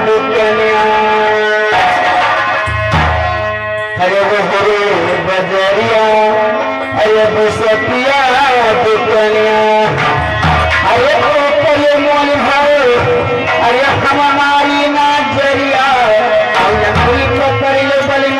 दुकनिया अरे हरे बजरिया अरे बसतिया दुकनिया अरे पल मोल भाई अरे हमारी नाजरिया कर बलि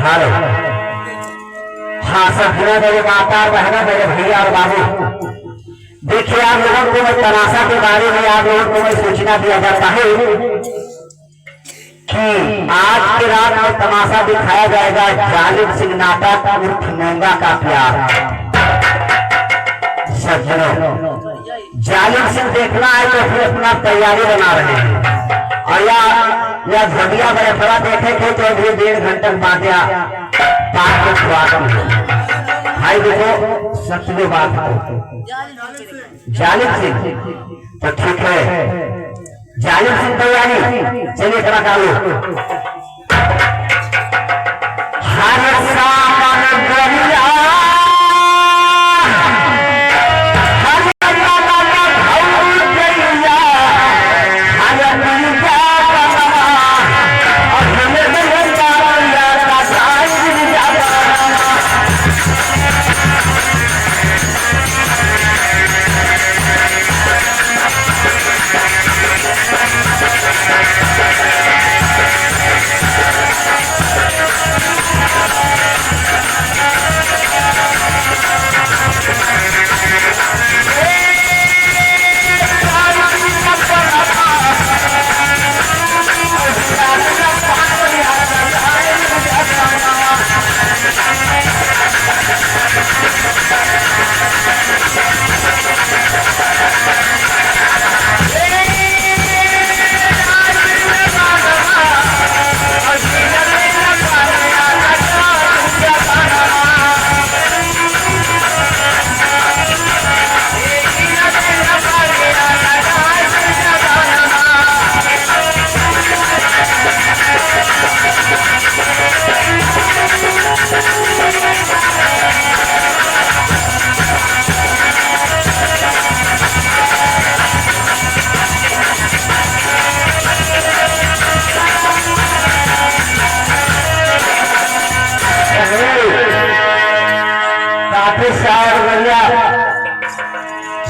हेलो हाँ सखिया मेरे माता और बहना मेरे भैया और बाबू देखिए आप लोगों को मैं तमाशा के बारे में आप लोगों को मैं सूचना दिया जाता है कि आज की रात में तमाशा दिखाया जाएगा जालिम सिंह नाटक उर्फ नंगा का प्यार। सज्जनों जालिम सिंह देखना है तो फिर अपना तैयारी बना रहे हैं और या घटिया बड़े थोड़ा देखेंगे तो अभी 1.5 घंटा बाद या पाठ के स्वागत है भाई। देखो सत्य बात जालिम सिंह तो ठीक है जालिम सिंह तैयारी चलिए करा डालो हर सामान गरिया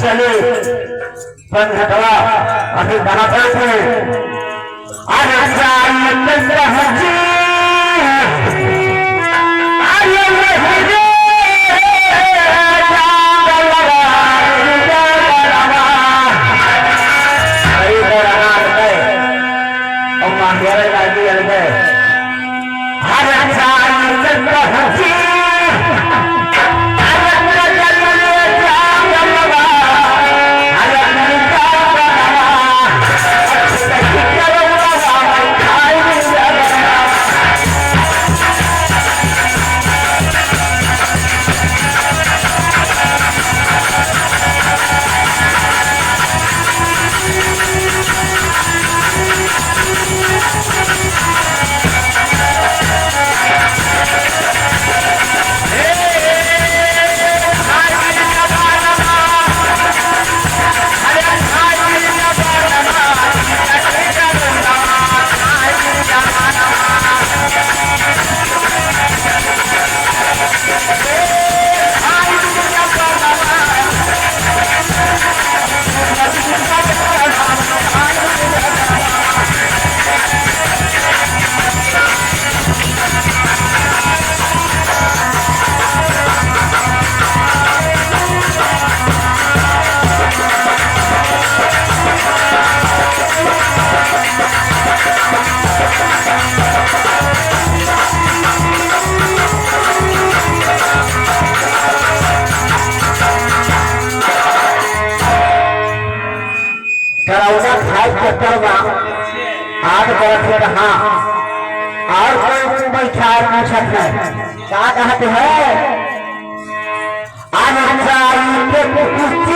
चले बन घटवा अभी बनाते थे करौना खाए चक्कर में आग बरस हाँ और कोई बैठा पूछत है क्या कहते हैं आज के